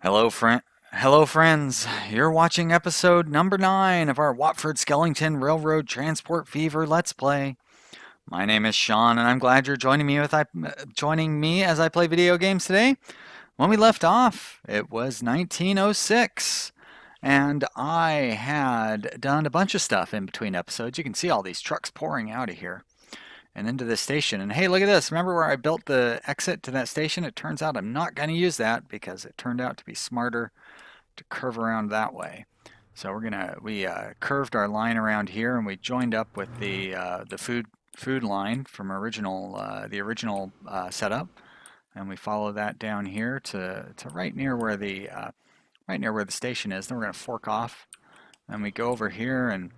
Hello, friends. You're watching episode number 9 of our Watford Skellington Railroad Transport Fever Let's Play. My name is Sean, and I'm glad you're joining me as I play video games today. When we left off, it was 1906, and I had done a bunch of stuff in between episodes. You can see all these trucks pouring out of here and into this station. And hey, look at this. Remember where I built the exit to that station? It turns out I'm not going to use that because it turned out to be smarter to curve around that way. So we curved our line around here, and we joined up with the food line from the original setup, and we follow that down here to right near where the station is. Then we're going to fork off, and we go over here, and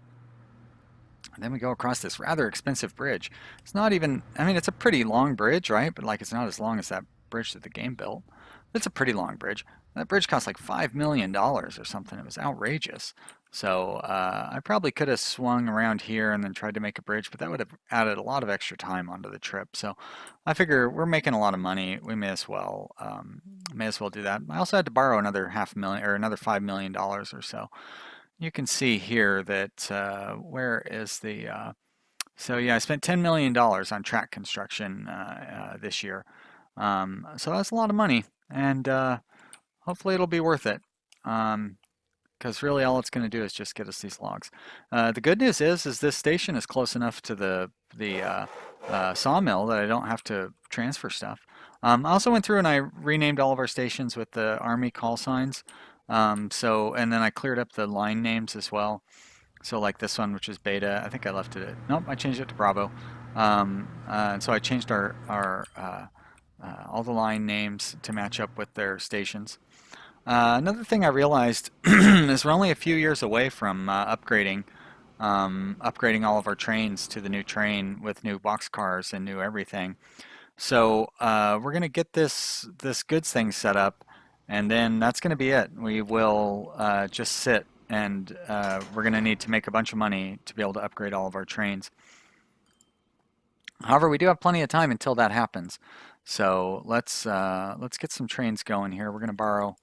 then we go across this rather expensive bridge. It's not even, I mean, it's a pretty long bridge, right? But like, it's not as long as that bridge that the game built. It's a pretty long bridge. That bridge cost like $5 million or something. It was outrageous. So I probably could have swung around here and then tried to make a bridge, but that would have added a lot of extra time onto the trip. So I figure we're making a lot of money. We may as well do that. I also had to borrow another half million or another $5 million or so. You can see here that where is the so yeah, I spent $10 million on track construction this year. So that's a lot of money, and hopefully it'll be worth it. Because really all it's going to do is just get us these logs. The good news is this station is close enough to the sawmill that I don't have to transfer stuff. I also went through and I renamed all of our stations with the Army call signs. And then I cleared up the line names as well. So like this one, which is Beta, I think I left it at, nope, I changed it to Bravo. And so I changed all the line names to match up with their stations. Another thing I realized is we're only a few years away from upgrading all of our trains to the new train with new boxcars and new everything. So we're gonna get this goods thing set up, and then that's gonna be it. We will just sit, and we're gonna need to make a bunch of money to be able to upgrade all of our trains. However, we do have plenty of time until that happens. So let's get some trains going here. We're gonna borrow.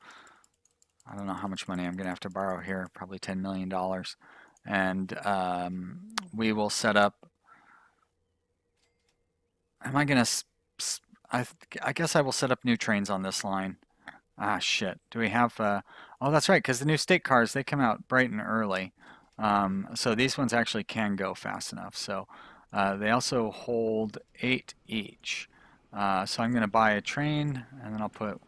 I don't know how much money I'm gonna have to borrow here. Probably $10 million, and we will set up. Am I gonna? I I guess I will set up new trains on this line. Ah, shit. Do we have? Oh, that's right, because the new state cars they come out bright and early. So these ones actually can go fast enough. So they also hold 8 each. So I'm going to buy a train, and then I'll put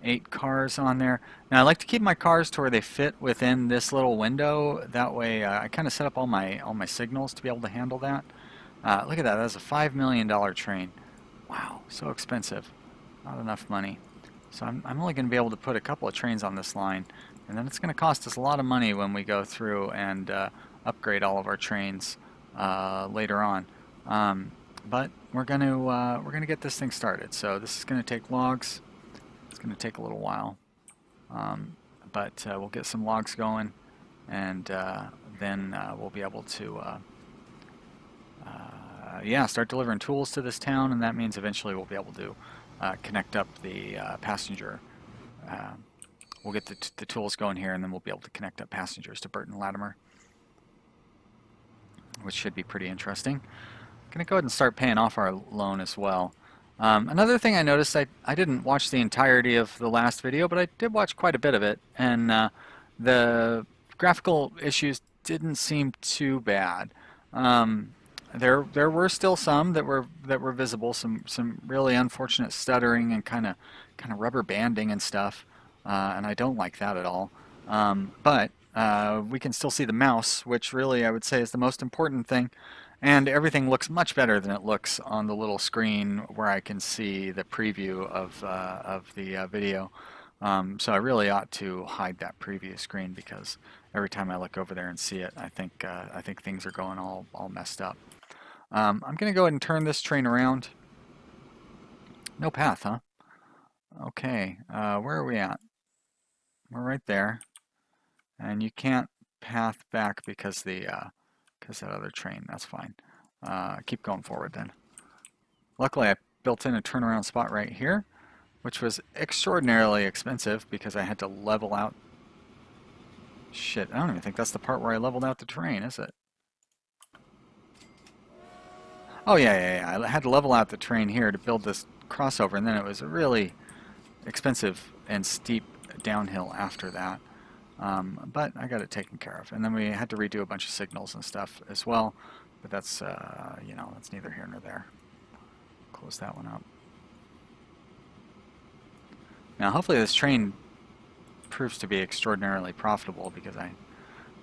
8 cars on there. Now I like to keep my cars to where they fit within this little window. That way, I kind of set up all my signals to be able to handle that. Look at that. That's a $5 million train. Wow, so expensive. Not enough money. So I'm only going to be able to put a couple of trains on this line, and then it's going to cost us a lot of money when we go through and upgrade all of our trains later on. But we're gonna get this thing started. So this is going to take logs. It's going to take a little while, but we'll get some logs going, and then we'll be able to yeah, start delivering tools to this town, and that means eventually we'll be able to connect up the passenger. Uh, we'll get the tools going here, and then we'll be able to connect up passengers to Burton Latimer, which should be pretty interesting. I'm going to go ahead and start paying off our loan as well. Another thing I noticed, I didn't watch the entirety of the last video, but I did watch quite a bit of it, and the graphical issues didn't seem too bad. There were still some that were visible, some really unfortunate stuttering and kind of rubber banding and stuff, and I don't like that at all. But we can still see the mouse, which really I would say is the most important thing, and everything looks much better than it looks on the little screen where I can see the preview of the video. So I really ought to hide that preview screen because every time I look over there and see it, I think things are going all messed up. I'm going to go ahead and turn this train around. No path, huh? Okay, where are we at? We're right there, and you can't path back because that other train. That's fine. Keep going forward then. Luckily, I built in a turnaround spot right here, which was extraordinarily expensive because I had to level out. Shit, I don't even think that's the part where I leveled out the terrain, is it? Oh yeah. I had to level out the terrain here to build this crossover, and then it was a really expensive and steep downhill after that. But I got it taken care of. And then we had to redo a bunch of signals and stuff as well. But that's, you know, that's neither here nor there. Close that one up. Now, hopefully this train proves to be extraordinarily profitable because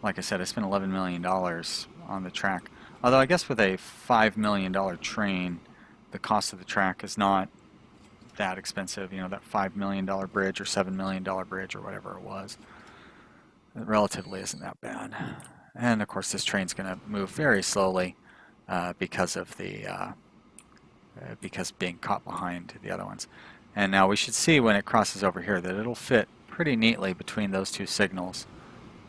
like I said, I spent $11 million on the track. Although I guess with a $5 million train, the cost of the track is not that expensive. You know, that $5 million bridge or $7 million bridge or whatever it was. It relatively isn't that bad. And of course this train's going to move very slowly because of the because being caught behind the other ones. And now we should see when it crosses over here that it'll fit pretty neatly between those two signals.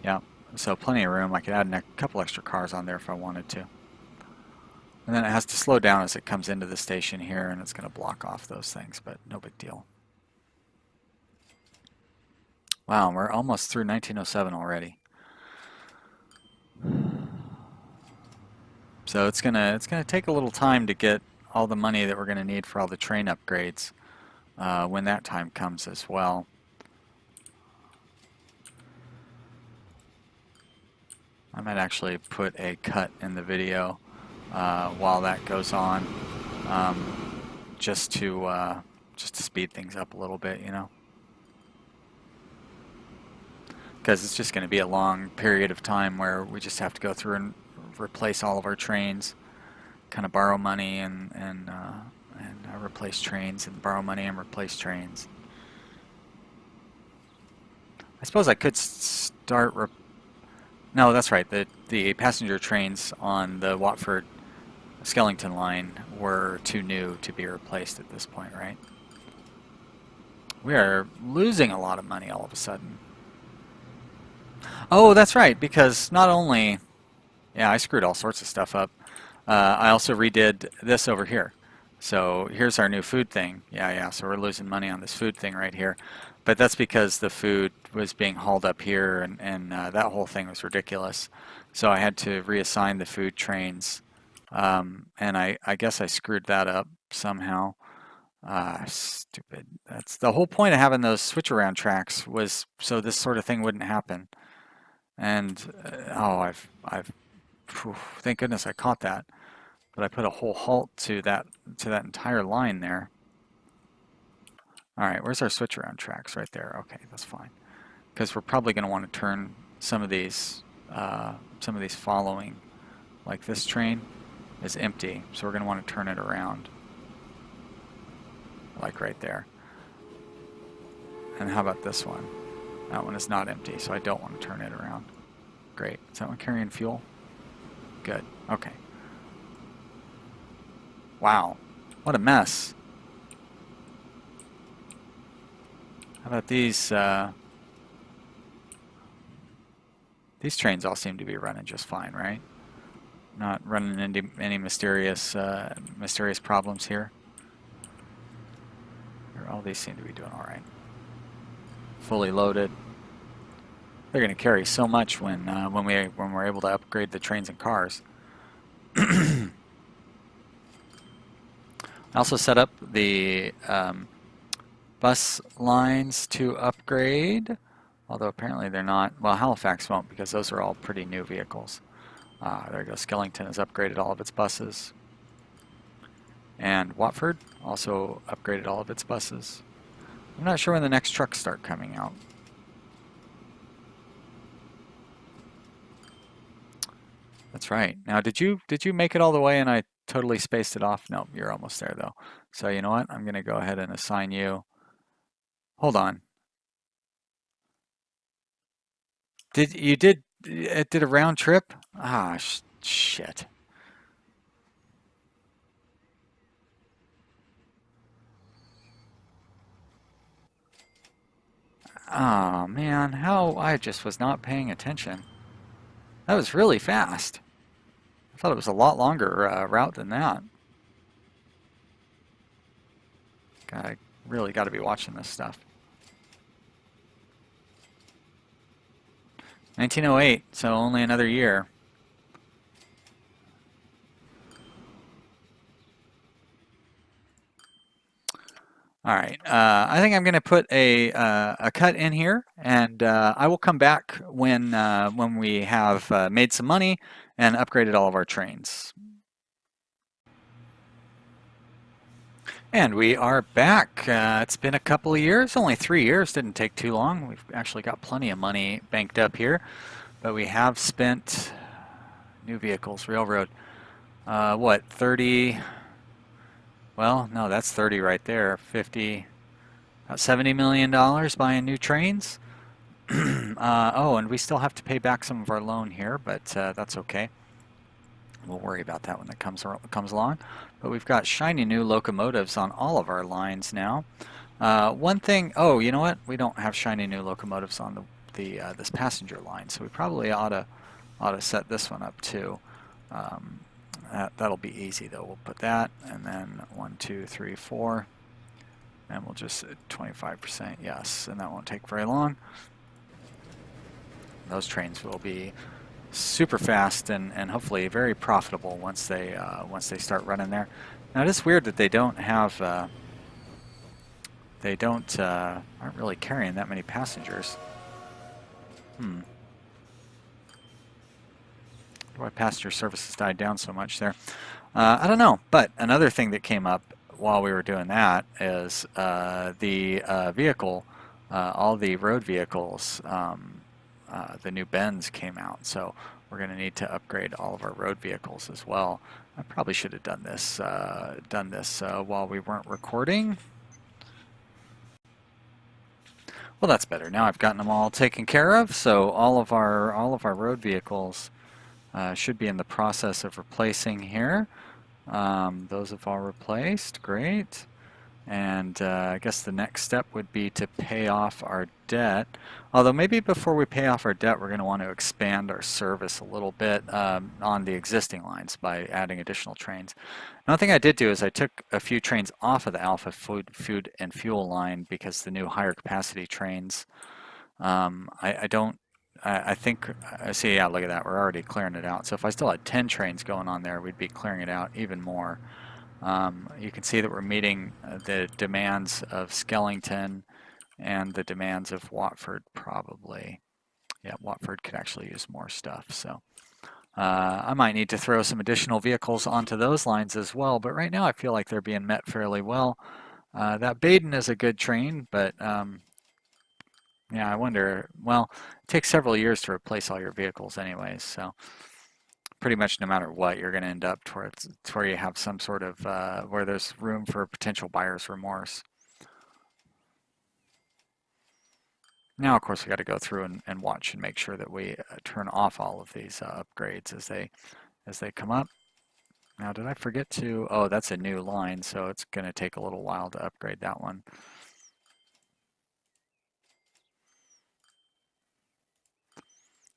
Yeah, so plenty of room. I could add a couple extra cars on there if I wanted to. And then it has to slow down as it comes into the station here, and it's going to block off those things, but no big deal. Wow, we're almost through 1907 already. So it's gonna take a little time to get all the money that we're gonna need for all the train upgrades when that time comes as well. I might actually put a cut in the video while that goes on, just to speed things up a little bit, you know. Because it's just going to be a long period of time where we just have to go through and replace all of our trains, kind of borrow money and replace trains, and borrow money and replace trains. I suppose I could start. No, that's right. The passenger trains on the Wattford Skellington line were too new to be replaced at this point, right? We are losing a lot of money all of a sudden. Oh, that's right, because not only, yeah, I screwed all sorts of stuff up. I also redid this over here. So here's our new food thing. Yeah, so we're losing money on this food thing right here. But that's because the food was being hauled up here, and that whole thing was ridiculous. So I had to reassign the food trains, and I guess I screwed that up somehow. Stupid. That's the whole point of having those switch around tracks, was so this sort of thing wouldn't happen. And oh, whew, thank goodness I caught that. But I put a whole halt to that entire line there. All right, where's our switch around tracks? Right there. Okay, that's fine. Because we're probably going to want to turn some of these following, like this train is empty, so we're going to want to turn it around, like right there. And how about this one? That one is not empty, so I don't want to turn it around. Great. Is that one carrying fuel? Good. Okay. Wow. What a mess. How about these? These trains all seem to be running just fine, right? Not running into any mysterious problems here. All these seem to be doing all right. Fully loaded. They're going to carry so much when we're able to upgrade the trains and cars. I also set up the bus lines to upgrade, although apparently they're not. Well, Halifax won't, because those are all pretty new vehicles. There you go. Skellington has upgraded all of its buses. And Watford also upgraded all of its buses. I'm not sure when the next trucks start coming out. That's right. Now, did you make it all the way and I totally spaced it off? No, you're almost there though. So you know what? I'm going to go ahead and assign you. Hold on. It did a round trip? Ah, shit. Oh man, how I just was not paying attention. That was really fast. I thought it was a lot longer route than that. Gotta really got to be watching this stuff. 1908, so only another year. All right, I think I'm going to put a cut in here, and I will come back when we have made some money and upgraded all of our trains. And we are back. It's been a couple of years, only 3 years, didn't take too long. We've actually got plenty of money banked up here, but we have spent new vehicles, railroad. What, 30? Well, no, that's 30 right there. 50, about $70 million buying new trains. Oh, and we still have to pay back some of our loan here, but that's okay. We'll worry about that when it comes along. But we've got shiny new locomotives on all of our lines now. One thing, oh, you know what? We don't have shiny new locomotives on this passenger line, so we probably ought to set this one up too. That'll be easy though. We'll put that, and then 1, 2, 3, 4, and we'll just 25%, yes, and that won't take very long. Those trains will be super fast and hopefully very profitable once they start running there. Now it is weird that they don't have aren't really carrying that many passengers. Why passenger services died down so much there? I don't know. But another thing that came up while we were doing that is the vehicle, all the road vehicles. The new Benz came out, so we're going to need to upgrade all of our road vehicles as well. I probably should have done this while we weren't recording. Well, that's better. Now I've gotten them all taken care of, so all of our road vehicles should be in the process of replacing here. Those have all replaced. Great. And I guess the next step would be to pay off our debt. Although maybe before we pay off our debt, we're going to want to expand our service a little bit on the existing lines by adding additional trains. Another thing I did do is I took a few trains off of the Alpha Food and Fuel line because the new higher capacity trains, I think, see, yeah, look at that. We're already clearing it out. So if I still had 10 trains going on there, we'd be clearing it out even more. You can see that we're meeting the demands of Skellington and the demands of Watford probably. Yeah, Watford could actually use more stuff. So I might need to throw some additional vehicles onto those lines as well. But right now I feel like they're being met fairly well. That Baden is a good train, but yeah, I wonder, well, it takes several years to replace all your vehicles anyways. So pretty much no matter what, you're going to end up towards where you have some sort of where there's room for potential buyer's remorse. Now, of course, we got to go through and watch and make sure that we turn off all of these upgrades as they come up. Now, did I forget to? Oh, that's a new line, so it's going to take a little while to upgrade that one.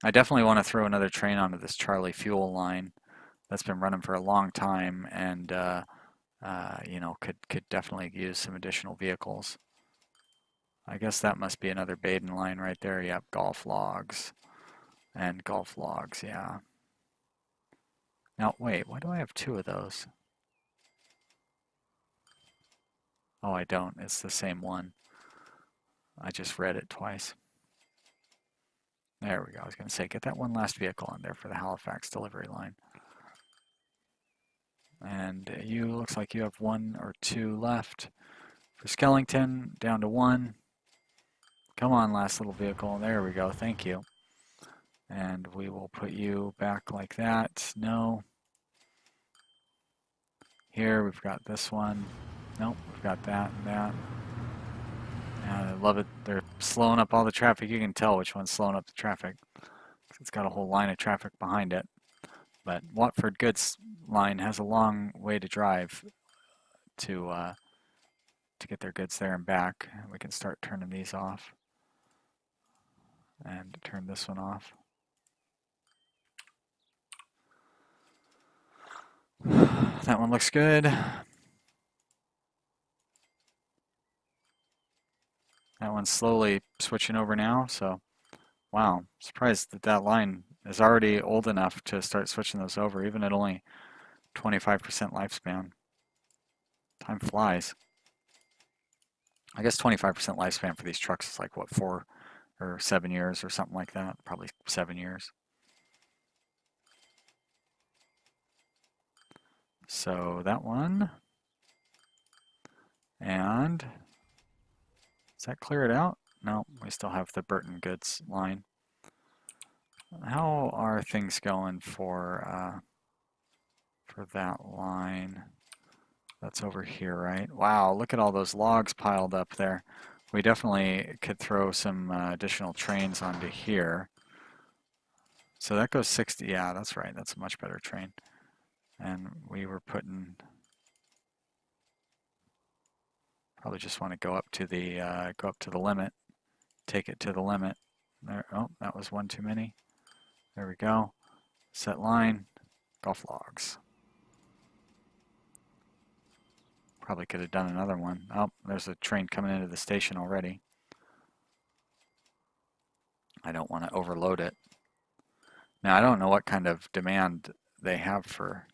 I definitely want to throw another train onto this Charlie Fuel line that's been running for a long time, and you know, could definitely use some additional vehicles. I guess that must be another Baden line right there. Yep, golf logs and golf logs. Yeah. Now wait, why do I have two of those? Oh, I don't. It's the same one. I just read it twice. There we go. I was going to say, get that one last vehicle on there for the Halifax delivery line. And you, looks like you have 1 or 2 left. For Skellington, down to 1. Come on, last little vehicle. There we go. Thank you. And we will put you back like that. No. Here, we've got this one. Nope, we've got that and that. And I love it. They're slowing up all the traffic. You can tell which one's slowing up the traffic. It's got a whole line of traffic behind it. But Watford Goods line has a long way to drive to get their goods there and back. We can start turning these off. And turn this one off. That one looks good. That one's slowly switching over now, so wow, surprised that that line is already old enough to start switching those over, even at only 25% lifespan. Time flies. I guess 25% lifespan for these trucks is like what, 4 or 7 years or something like that. Probably 7 years. So that one. And does that clear it out? No, we still have the Burton Goods line. How are things going for that line? That's over here, right? Wow, look at all those logs piled up there. We definitely could throw some additional trains onto here. So that goes 60. Yeah, that's right. That's a much better train. And we were putting, probably just want to go up to the limit, take it to the limit. There. Oh, that was one too many. There we go. Set line, golf logs. Probably could have done another one. Oh, there's a train coming into the station already. I don't want to overload it. Now I don't know what kind of demand they have for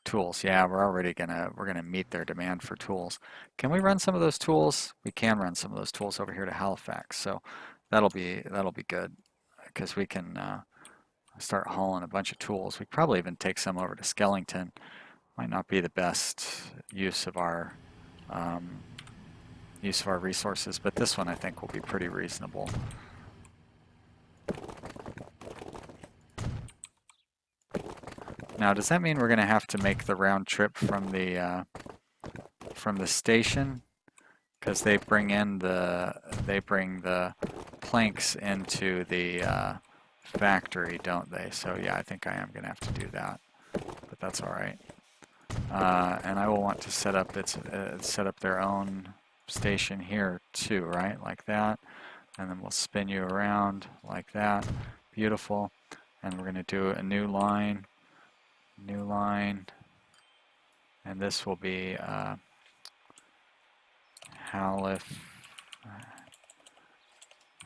tools. Yeah, we're gonna meet their demand for tools. Can we run some of those tools? We can run some of those tools over here to Halifax. So that'll be good because we can start hauling a bunch of tools. We probably even take some over to Skellington. Might not be the best use of our resources, but this one I think will be pretty reasonable. Now, does that mean we're going to have to make the round trip from the station? Because they bring the planks into the factory, don't they? So yeah, I think I am going to have to do that, but that's all right. And I will want to set up their own station here too, right? Like that, and then we'll spin you around like that. Beautiful. And we're going to do a new line, and this will be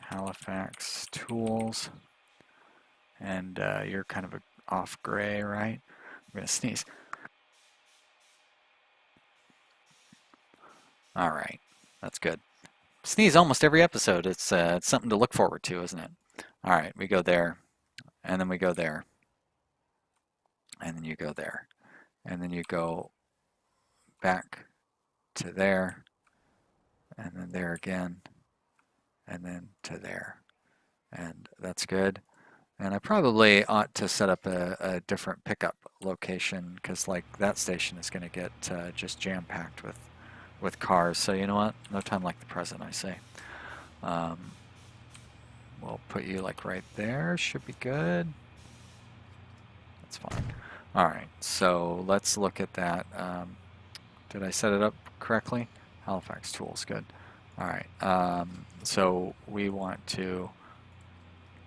Halifax Tools, and you're kind of off gray, right? I'm going to sneeze. All right, that's good. Sneeze almost every episode. It's something to look forward to, isn't it? All right, we go there, and then we go there, and then you go there, and then you go back to there, and then there again, and then to there, and that's good. And I probably ought to set up a different pickup location because like that station is going to get just jam-packed with cars. So you know what? No time like the present, I say. We'll put you like right there. Should be good. That's fine. All right. So let's look at that. Did I set it up correctly? Halifax Tools. Good. All right. So we want to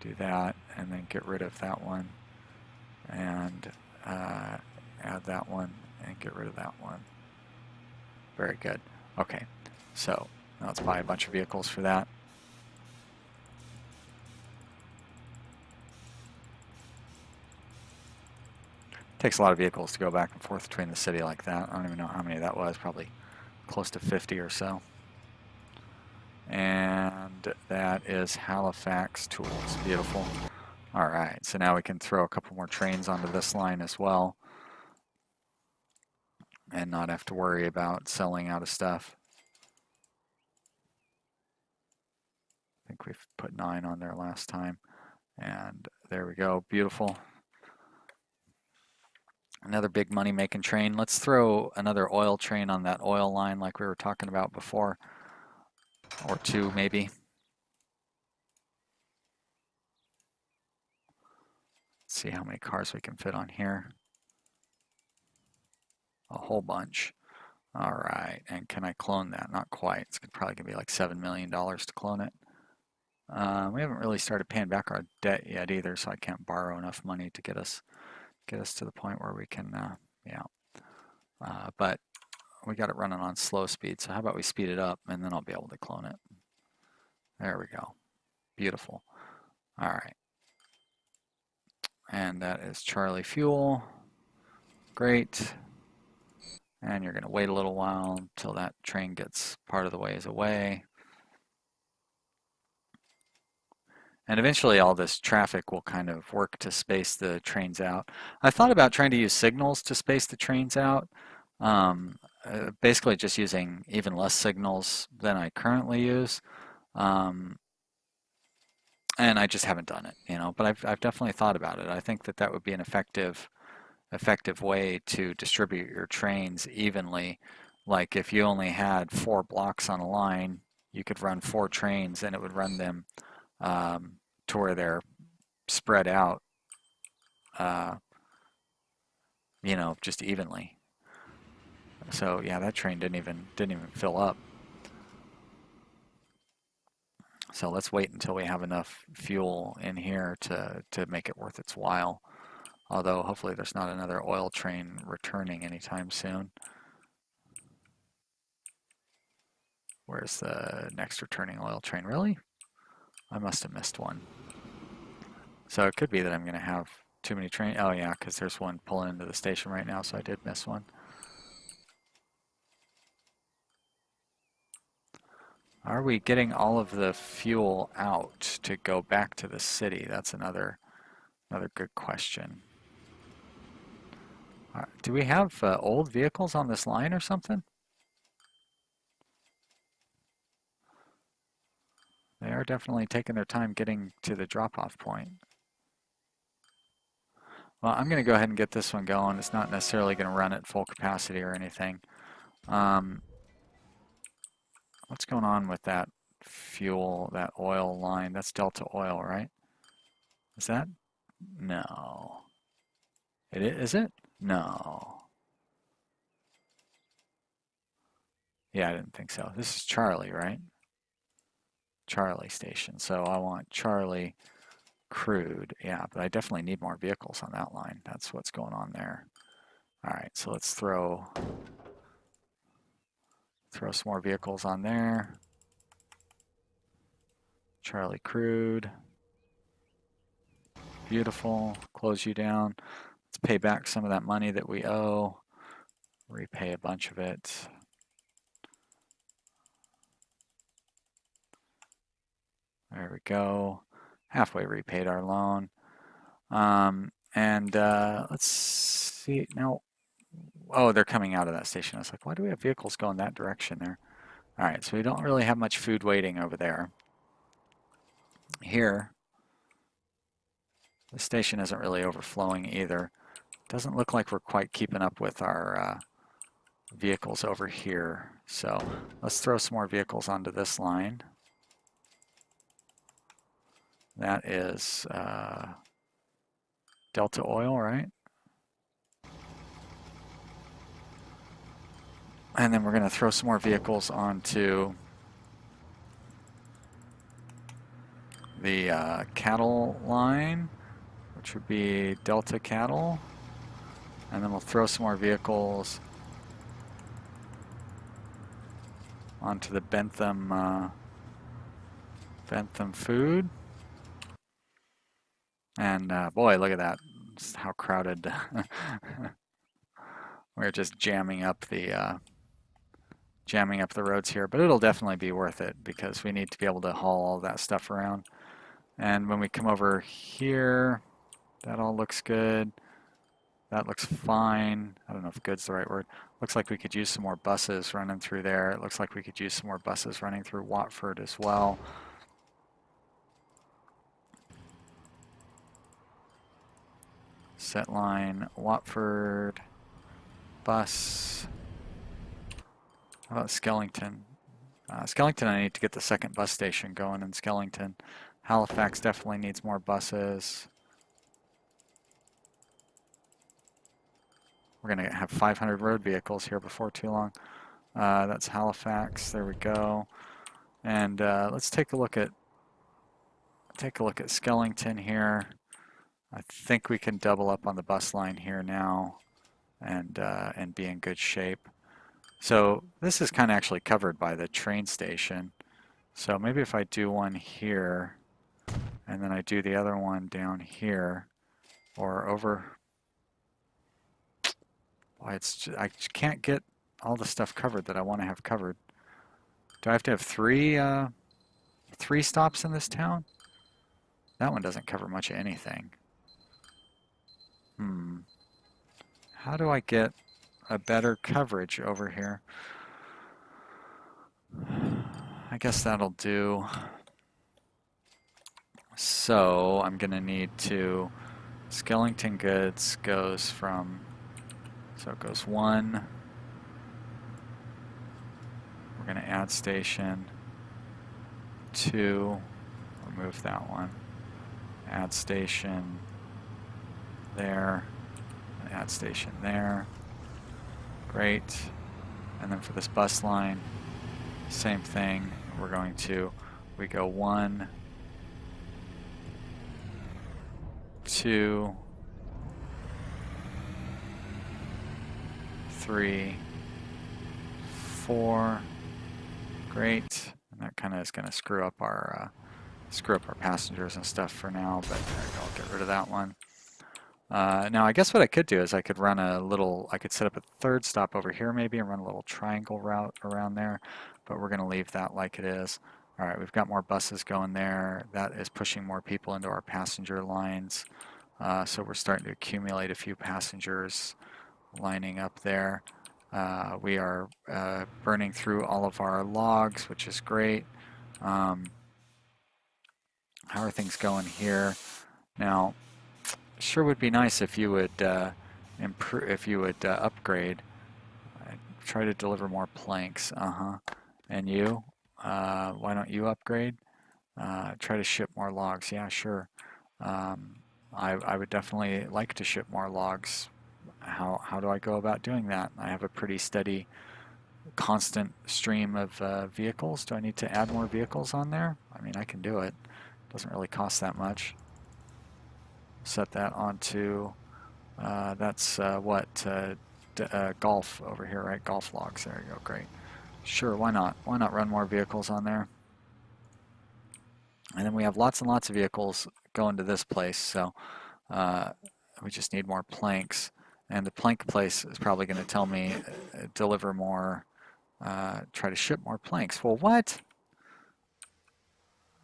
do that and then get rid of that one and add that one and get rid of that one. Very good. Okay, so now let's buy a bunch of vehicles for that. Takes a lot of vehicles to go back and forth between the city like that. I don't even know how many that was, probably close to 50 or so. And that is Halifax Tools. Beautiful. All right, so now we can throw a couple more trains onto this line as well and not have to worry about selling out of stuff. I think we've put 9 on there last time. And there we go. Beautiful. Another big money-making train. Let's throw another oil train on that oil line like we were talking about before. Or 2 maybe. Let's see how many cars we can fit on here. A whole bunch. All right, and can I clone that? Not quite. It's probably going to be like $7 million to clone it. We haven't really started paying back our debt yet either, so I can't borrow enough money to get us to the point where we can, but we got it running on slow speed, so how about we speed it up and then I'll be able to clone it. There we go. Beautiful. All right. And that is Charlie fuel. Great. And you're going to wait a little while until that train gets part of the ways away. And eventually all this traffic will kind of work to space the trains out. I thought about trying to use signals to space the trains out. Basically just using even less signals than I currently use. And I just haven't done it, but I've definitely thought about it. I think that that would be an effective way to distribute your trains evenly. Like if you only had 4 blocks on a line, you could run 4 trains and it would run them to where they're spread out, just evenly. So yeah, that train didn't even fill up. So let's wait until we have enough fuel in here to make it worth its while. Although hopefully there's not another oil train returning anytime soon. Where's the next returning oil train? Really? I must have missed one. So it could be that I'm going to have too many trains. Oh yeah, because there's one pulling into the station right now, so I did miss one. Are we getting all of the fuel out to go back to the city? That's another good question. Do we have old vehicles on this line or something? They are definitely taking their time getting to the drop-off point. Well, I'm going to go ahead and get this one going. It's not necessarily going to run at full capacity or anything. What's going on with that fuel, that oil line? That's Delta Oil, right? Is that? No. Is it? No. Yeah, I didn't think so. This is Charlie, right? Charlie station. So I want Charlie crude. Yeah, but I definitely need more vehicles on that line. That's what's going on there. All right, so let's throw some more vehicles on there. Charlie crude. Beautiful. Close you down. Let's pay back some of that money that we owe. Repay a bunch of it. There we go. Halfway repaid our loan. Let's see now. Oh, they're coming out of that station. I was like, why do we have vehicles going that direction there? All right, so we don't really have much food waiting over there. Here, the station isn't really overflowing either. Doesn't look like we're quite keeping up with our vehicles over here. So let's throw some more vehicles onto this line. That is Delta Oil, right? And then we're going to throw some more vehicles onto the cattle line, which would be Delta Cattle. And then we'll throw some more vehicles onto the Bentham Food. And boy, look at that. Just how crowded. We're just jamming up the roads here, but it'll definitely be worth it because we need to be able to haul all that stuff around. And when we come over here, that all looks good. That looks fine. I don't know if good's the right word. Looks like we could use some more buses running through there. It looks like we could use some more buses running through Watford as well. Set line, Watford, bus. How about Skellington? Skellington, I need to get the second bus station going in Skellington. Halifax definitely needs more buses. We're going to have 500 road vehicles here before too long. That's Halifax. There we go. And let's take a look at Skellington here. I think we can double up on the bus line here now and be in good shape. So this is kind of actually covered by the train station. So maybe if I do one here, and then I do the other one down here, or over. Why I can't get all the stuff covered that I want to have covered. Do I have to have three stops in this town? That one doesn't cover much of anything. How do I get a better coverage over here? I guess that'll do. So I'm gonna need to, Skellington goods goes from, so it goes 1, we're gonna add station, 2, remove that one, add station there, and add station there, great. And then for this bus line, same thing, we're going to, we go 1, 2, 3, 4, great. And that kind of is going to screw up our passengers and stuff for now, but I'll get rid of that one. Now I guess what I could do is I could run I could set up a third stop over here maybe and run a little triangle route around there, but we're going to leave that like it is. All right, we've got more buses going there. That is pushing more people into our passenger lines. So we're starting to accumulate a few passengers lining up there. We are burning through all of our logs, which is great. How are things going here? Now, sure would be nice if you would upgrade. Try to deliver more planks. And you? Why don't you upgrade? Try to ship more logs. Yeah, sure. I would definitely like to ship more logs. How do I go about doing that? I have a pretty steady, constant stream of vehicles. Do I need to add more vehicles on there? I mean, I can do it. Doesn't really cost that much. Set that onto, that's golf over here, right? Golf logs. There you go. Great. Sure, why not? Why not run more vehicles on there? And then we have lots and lots of vehicles going to this place, so we just need more planks. And the plank place is probably going to tell me deliver more, try to ship more planks. Well, what?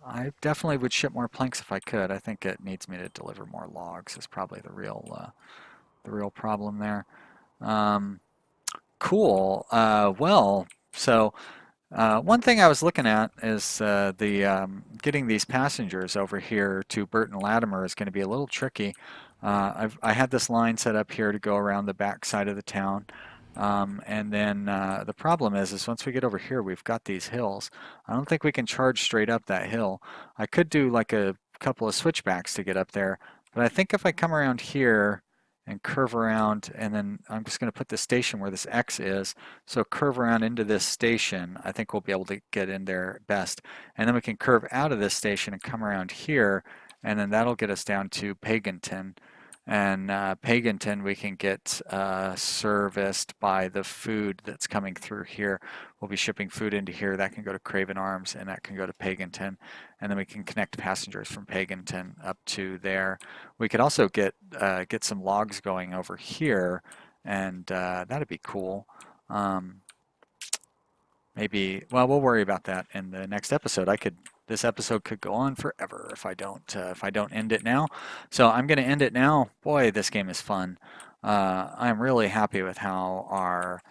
I definitely would ship more planks if I could. I think it needs me to deliver more logs is probably the real problem there. Cool. Well, so one thing I was looking at is getting these passengers over here to Burton Latimer is going to be a little tricky. I had this line set up here to go around the back side of the town. And then the problem is once we get over here, we've got these hills. I don't think we can charge straight up that hill. I could do like a couple of switchbacks to get up there, but I think if I come around here and curve around, and then I'm just going to put the station where this X is, so curve around into this station, I think we'll be able to get in there best. And then we can curve out of this station and come around here, and then that'll get us down to Paganton. And Paganton we can get serviced by the food that's coming through here. We'll be shipping food into here. That can go to Craven Arms, and that can go to Paganton. And then we can connect passengers from Paganton up to there. We could also get some logs going over here, and that'd be cool. Maybe, well, we'll worry about that in the next episode. This episode could go on forever if I don't end it now. So I'm going to end it now. Boy, this game is fun. I'm really happy with how our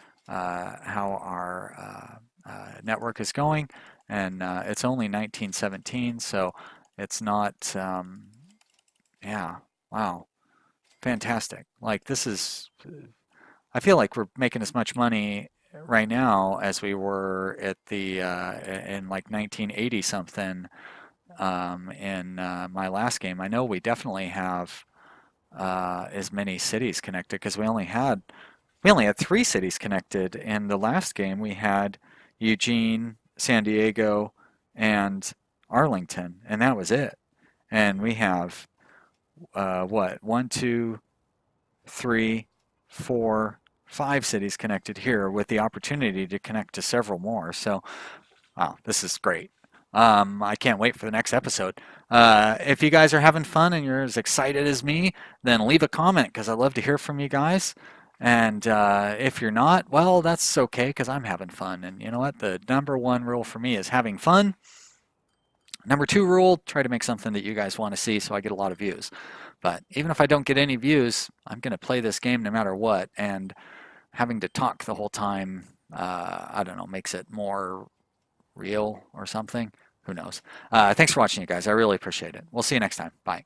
network is going, and it's only 1917, so it's not. Yeah, wow, fantastic! Like this is. I feel like we're making as much money right now as we were at the in like 1980 something in my last game. I know we definitely have as many cities connected because we only had 3 cities connected. In the last game we had Eugene, San Diego, and Arlington, and that was it. And we have what, 1, 2, 3, 4, 5 cities connected here with the opportunity to connect to several more. So, wow, this is great. I can't wait for the next episode. If you guys are having fun and you're as excited as me, then leave a comment because I love to hear from you guys. And if you're not, well, that's okay because I'm having fun. And you know what? The number one rule for me is having fun. Number two rule, try to make something that you guys want to see so I get a lot of views. But even if I don't get any views, I'm going to play this game no matter what. And having to talk the whole time, I don't know, makes it more real or something. Who knows? Thanks for watching, you guys. I really appreciate it. We'll see you next time. Bye.